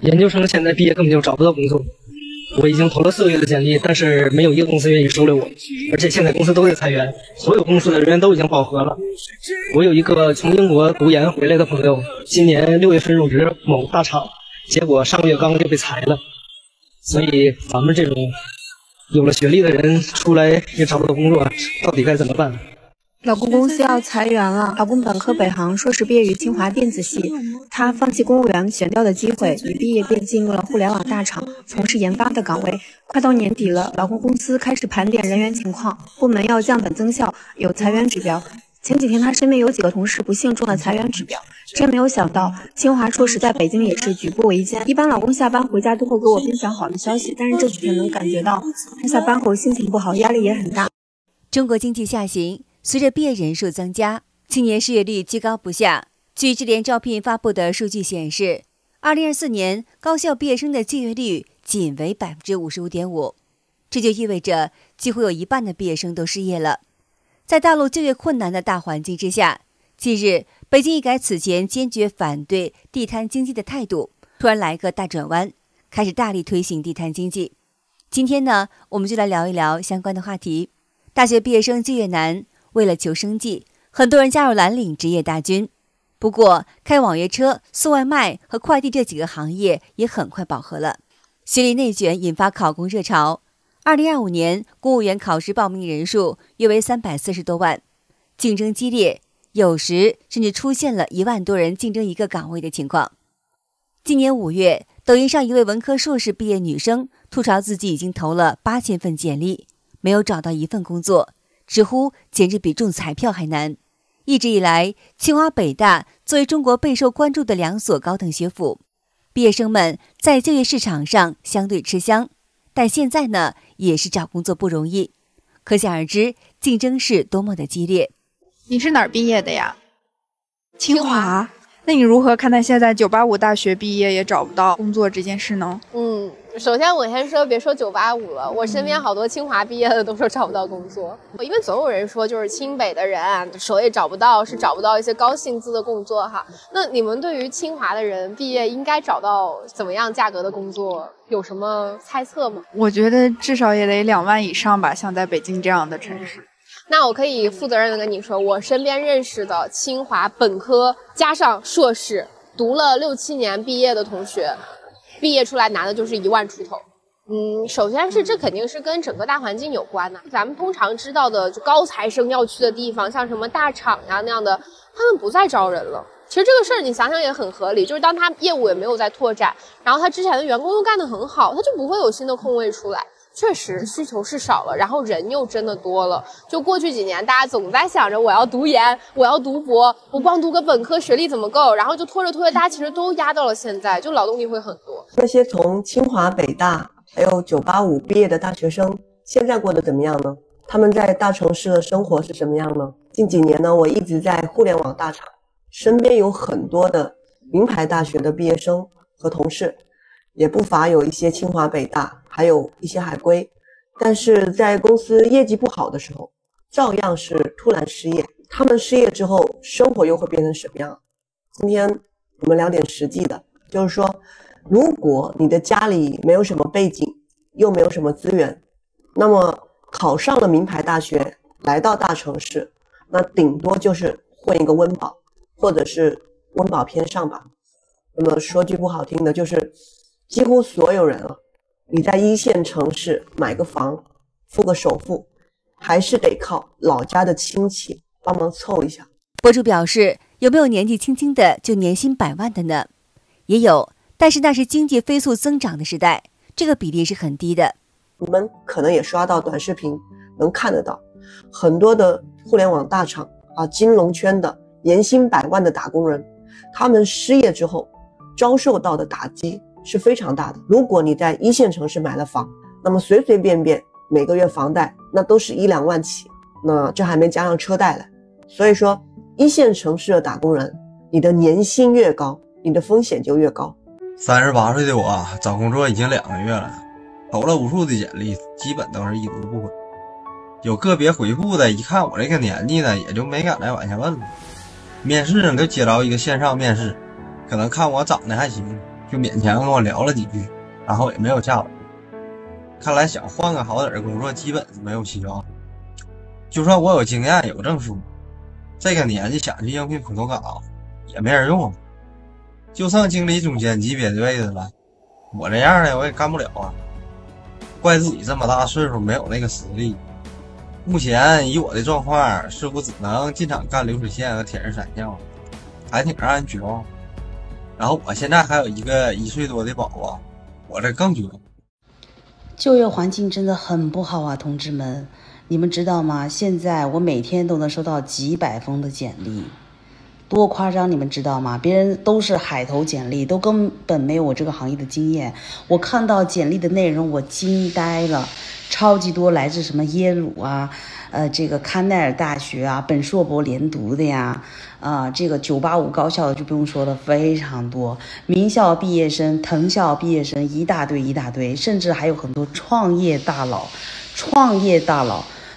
研究生现在毕业根本就找不到工作，我已经投了4个月的简历，但是没有一个公司愿意收留我，而且现在公司都在裁员，所有公司的人员都已经饱和了。我有一个从英国读研回来的朋友，今年6月份入职某大厂，结果上个月刚就被裁了。所以咱们这种有了学历的人出来也找不到工作，到底该怎么办？老公公司要裁员了，老公本科北航，硕士毕业于清华电子系，他放弃公务员选调的机会，一毕业便进入了互联网大厂，从事研发的岗位。快到年底了，老公公司开始盘点人员情况，部门要降本增效，有裁员指标。前几天他身边有几个同事不幸中了裁员指标，真没有想到清华硕士在北京也是举步维艰。一般老公下班回家都会给我分享好的消息，但是这几天能感觉到他下班后心情不好，压力也很大。中国经济下行，随着毕业人数增加，青年失业率居高不下。据智联招聘发布的数据显示，2024年高校毕业生的就业率仅为 55.5%， 这就意味着几乎有一半的毕业生都失业了。在大陆就业困难的大环境之下，近日北京一改此前坚决反对地摊经济的态度，突然来个大转弯，开始大力推行地摊经济。今天呢，我们就来聊一聊相关的话题。大学毕业生就业难，为了求生计，很多人加入蓝领职业大军。不过，开网约车、送外卖和快递这几个行业也很快饱和了。学历内卷引发考公热潮。2025年公务员考试报名人数约为340多万，竞争激烈，有时甚至出现了1万多人竞争一个岗位的情况。今年5月，抖音上一位文科硕士毕业女生吐槽自己已经投了8000份简历，没有找到一份工作，直呼简直比中彩票还难。一直以来，清华北大作为中国备受关注的2所高等学府，毕业生们在就业市场上相对吃香，但现在呢，也是找工作不容易，可想而知竞争是多么的激烈。你是哪儿毕业的呀？清华。那你如何看待现在985大学毕业也找不到工作这件事呢？首先我先说别说985了，我身边好多清华毕业的都说找不到工作，因为总有人说就是清北的人手也找不到，是找不到一些高薪资的工作哈。那你们对于清华的人毕业应该找到怎么样价格的工作有什么猜测吗？我觉得至少也得2万以上吧，像在北京这样的城市。那我可以负责任的跟你说，我身边认识的清华本科加上硕士读了6、7年毕业的同学，毕业出来拿的就是1万出头。首先是这肯定是跟整个大环境有关的。咱们通常知道的就高材生要去的地方，像什么大厂呀那样的，他们不再招人了。其实这个事儿你想想也很合理，就是当他业务也没有在拓展，然后他之前的员工又干得很好，他就不会有新的空位出来。确实需求是少了，然后人又真的多了。就过去几年大家总在想着我要读研，我要读博，我光读个本科学历怎么够，然后就拖着大家其实都压到了现在，就劳动力会很多。那些从清华北大还有985毕业的大学生现在过得怎么样呢？他们在大城市的生活是什么样呢？近几年呢，我一直在互联网大厂，身边有很多的名牌大学的毕业生和同事，也不乏有一些清华北大，还有一些海归，但是在公司业绩不好的时候，照样是突然失业。他们失业之后，生活又会变成什么样？今天我们聊点实际的，就是说，如果你的家里没有什么背景，又没有什么资源，那么考上了名牌大学，来到大城市，那顶多就是混一个温饱，或者是温饱偏上吧。那么说句不好听的，就是几乎所有人你在1线城市买个房，付个首付，还是得靠老家的亲戚帮忙凑一下。博主表示，有没有年纪轻轻的就年薪100万的呢？也有，但是那是经济飞速增长的时代，这个比例是很低的。你们可能也刷到短视频，能看得到很多的互联网大厂金融圈的年薪100万的打工人，他们失业之后遭受到的打击是非常大的。如果你在1线城市买了房，那么随随便便每个月房贷那都是1、2万起，那这还没加上车贷了。所以说1线城市的打工人，你的年薪越高，你的风险就越高。38岁的我找工作已经2个月了，投了无数的简历，基本都是已读不回。有个别回复的，一看我这个年纪呢，也就没敢再往下问了。面试呢就接着一个线上面试，可能看我长得还行，就勉强跟我聊了几句，然后也没有下文。看来想换个好点的工作基本是没有希望。就算我有经验有证书，这个年纪想去应聘普通岗也没人用，就剩经理总监级别的位置了，我这样的我也干不了啊。怪自己这么大岁数没有那个实力。目前以我的状况，似乎只能进厂干流水线和铁人三项，还挺让人绝望。然后我现在还有一个1岁多的宝宝，我这更绝望。就业环境真的很不好啊，同志们，你们知道吗？现在我每天都能收到几百封的简历，多夸张，你们知道吗？别人都是海投简历，都根本没有我这个行业的经验。我看到简历的内容，我惊呆了，超级多来自什么耶鲁啊，这个康奈尔大学啊，本硕博连读的呀，这个985高校的就不用说了，非常多，名校毕业生、藤校毕业生一大堆一大堆，甚至还有很多创业大佬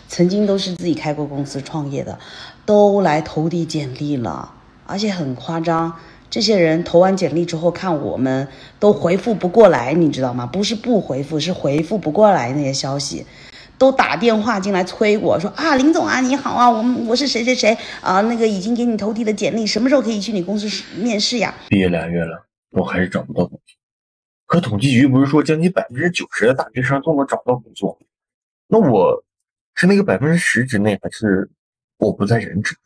曾经都是自己开过公司创业的，都来投递简历了，而且很夸张。这些人投完简历之后，看我们都回复不过来，你知道吗？不是不回复，是回复不过来那些消息，都打电话进来催我说啊，林总啊，你好啊，我是谁谁谁啊，那个已经给你投递的简历，什么时候可以去你公司面试呀？毕业2月了，我还是找不到工作。可统计局不是说将近90%的大学生都能找到工作？那我是那个10%之内，还是我不在人之内？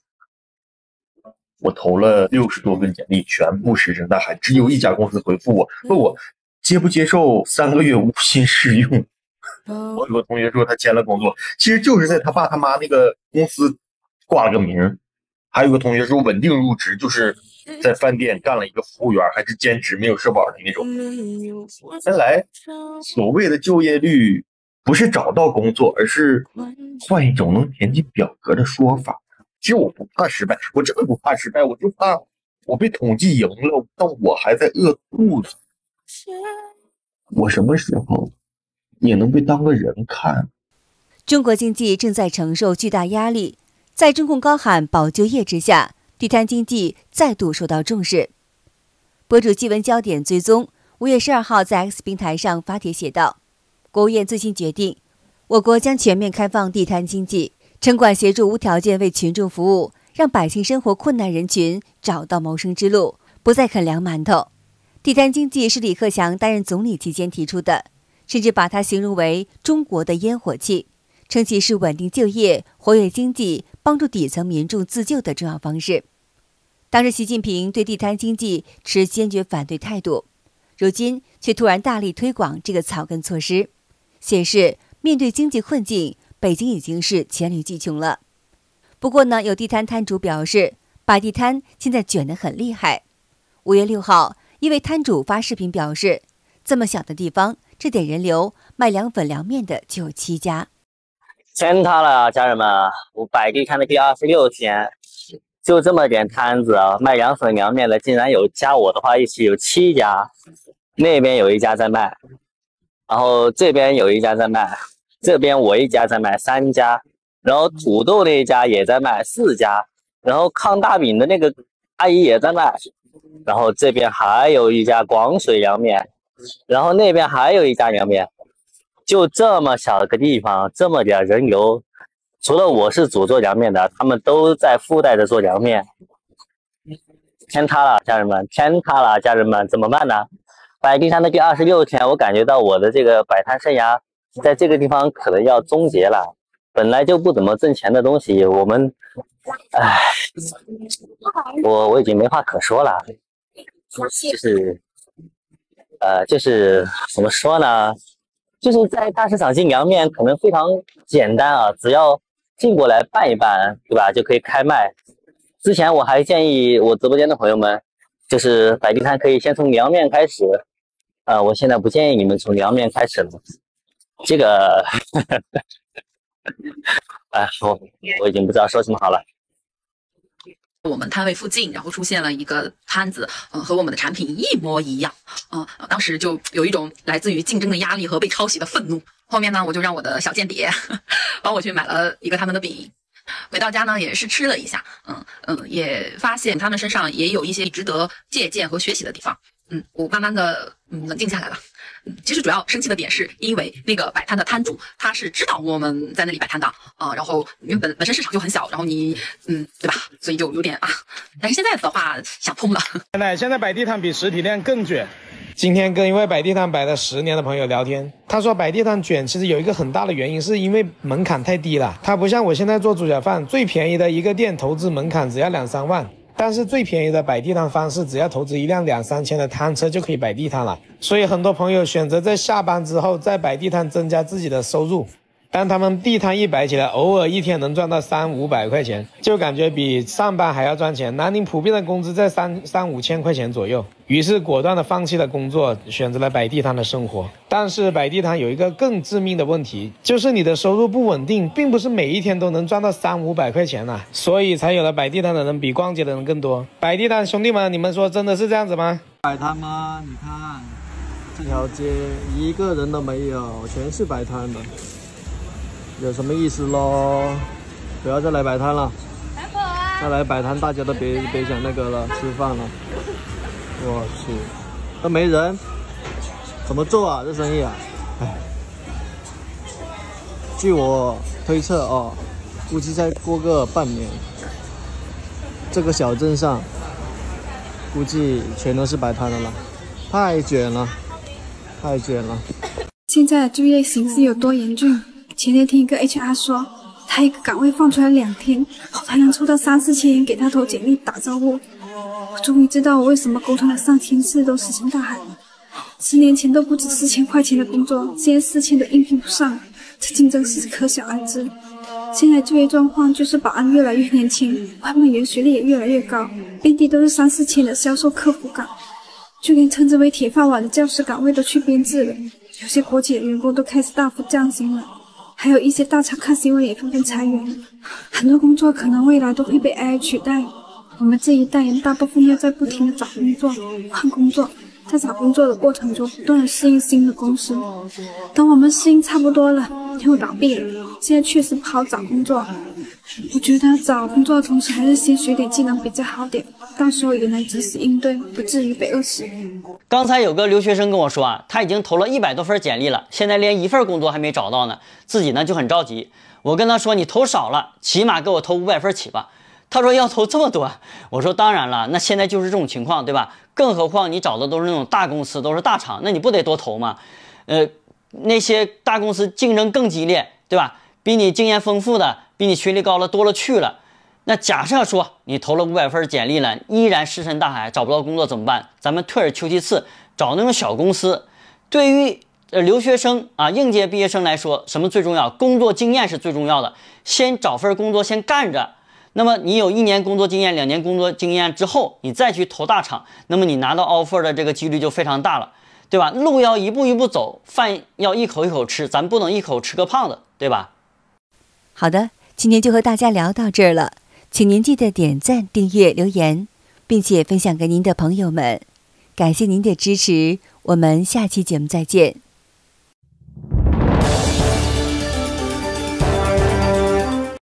我投了60多份简历，全部石沉大海，只有一家公司回复我，问我接不接受3个月无薪试用。我有个同学说他签了工作，其实就是在他爸他妈那个公司挂了个名。还有个同学说稳定入职，就是在饭店干了一个服务员，还是兼职没有社保的那种。原来所谓的就业率不是找到工作，而是换一种能填进表格的说法。其实我不怕失败，我真的不怕失败，我就怕我被统计赢了，但我还在饿肚子。我什么时候也能被当个人看？中国经济正在承受巨大压力，在中共高喊保就业之下，地摊经济再度受到重视。博主基闻焦点追踪5月12号在 X 平台上发帖写道，国务院最新决定，我国将全面开放地摊经济，城管协助无条件为群众服务，让百姓生活困难人群找到谋生之路，不再啃凉馒头。地摊经济是李克强担任总理期间提出的，甚至把它形容为中国的烟火气，称其是稳定就业、活跃经济、帮助底层民众自救的重要方式。当时习近平对地摊经济持坚决反对态度，如今却突然大力推广这个草根措施，显示面对经济困境，北京已经是黔驴技穷了。不过呢，有地摊摊主表示，摆地摊现在卷得很厉害。5月6号，一位摊主发视频表示，这么小的地方，这点人流，卖凉粉凉面的就有7家。天塌了，家人们！我摆地摊的第26天，就这么点摊子啊，卖凉粉凉面的竟然有加我的话一起有7家，那边有1家在卖，然后这边有1家在卖，这边我1家在卖3家，然后土豆那一家也在卖4家，然后炕大饼的那个阿姨也在卖，然后这边还有1家广水凉面，然后那边还有1家凉面。就这么小个地方，这么点人流，除了我是主做凉面的，他们都在附带着做凉面。天塌了，家人们！天塌了，家人们！怎么办呢？摆地摊的第26天，我感觉到我的这个摆摊生涯在这个地方可能要终结了。本来就不怎么挣钱的东西，我们，我已经没话可说了。就是怎么说呢？就是在大市场进凉面可能非常简单啊，只要进过来拌一拌，对吧，就可以开卖。之前我还建议我直播间的朋友们，就是摆地摊可以先从凉面开始，我现在不建议你们从凉面开始了，这个，我已经不知道说什么好了。我们摊位附近，然后出现了一个摊子，和我们的产品一模一样，当时就有一种来自于竞争的压力和被抄袭的愤怒。后面呢，我就让我的小间谍帮我去买了一个他们的饼，回到家呢也是吃了一下，也发现他们身上也有一些值得借鉴和学习的地方。我慢慢的冷静下来了。其实主要生气的点是因为那个摆摊的摊主他是知道我们在那里摆摊的然后因为本身市场就很小，然后你对吧，所以就有点但是现在的话想通了。现在摆地摊比实体店更卷。今天跟一位摆地摊摆了10年的朋友聊天，他说摆地摊卷其实有一个很大的原因是因为门槛太低了。他不像我现在做猪脚饭，最便宜的一个店投资门槛只要2-3万。但是最便宜的摆地摊方式，只要投资一辆2-3千的摊车就可以摆地摊了。所以很多朋友选择在下班之后再摆地摊，增加自己的收入。当他们地摊一摆起来，偶尔一天能赚到300-500块钱，就感觉比上班还要赚钱。南宁普遍的工资在3-5千块钱左右，于是果断的放弃了工作，选择了摆地摊的生活。但是摆地摊有一个更致命的问题，就是你的收入不稳定，并不是每一天都能赚到300-500块钱啊，所以才有了摆地摊的人比逛街的人更多。摆地摊兄弟们，你们说真的是这样子吗？摆摊吗？你看这条街一个人都没有，全是摆摊的。有什么意思咯？不要再来摆摊了，再来摆摊大家都别想那个了，吃饭了。我去，都没人，怎么做啊？这生意啊，哎，据我推测估计再过个半年，这个小镇上估计全都是摆摊的了，太卷了，太卷了。现在的就业形势有多严峻？前天听一个 HR 说，他一个岗位放出来2天，才能抽到3-4千人给他投简历打招呼。我终于知道我为什么沟通了上千次都石沉大海了。10年前都不止4000块钱的工作，现在4000都应聘不上，这竞争是可想而知。现在就业状况就是保安越来越年轻，外卖员学历也越来越高，遍地都是3-4千的销售客服岗，就连称之为铁饭碗的教师岗位都去编制了，有些国企的员工都开始大幅降薪了。还有一些大厂看新闻也纷纷裁员，很多工作可能未来都会被 AI 取代。我们这一代人大部分要在不停的找工作、换工作，在找工作的过程中不断的适应新的公司。等我们适应差不多了，又倒闭了。现在确实不好找工作，我觉得找工作的同时还是先学点技能比较好点，到时候也能及时应对，不至于被饿死。刚才有个留学生跟我说他已经投了100多份简历了，现在连一份工作还没找到呢，自己呢就很着急。我跟他说，你投少了，起码给我投500份起吧。他说要投这么多，我说当然了，那现在就是这种情况，对吧？更何况你找的都是那种大公司，都是大厂，那你不得多投吗？那些大公司竞争更激烈，对吧？比你经验丰富的，比你学历高的多了去了。那假设说你投了500份简历了，依然石沉大海，找不到工作怎么办？咱们退而求其次，找那种小公司。对于留学生应届毕业生来说，什么最重要？工作经验是最重要的。先找份工作，先干着。那么你有1年工作经验、2年工作经验之后，你再去投大厂，那么你拿到 offer 的这个几率就非常大了，对吧？路要一步一步走，饭要一口一口吃，咱不能一口吃个胖子，对吧？好的，今天就和大家聊到这儿了，请您记得点赞、订阅、留言，并且分享给您的朋友们。感谢您的支持，我们下期节目再见。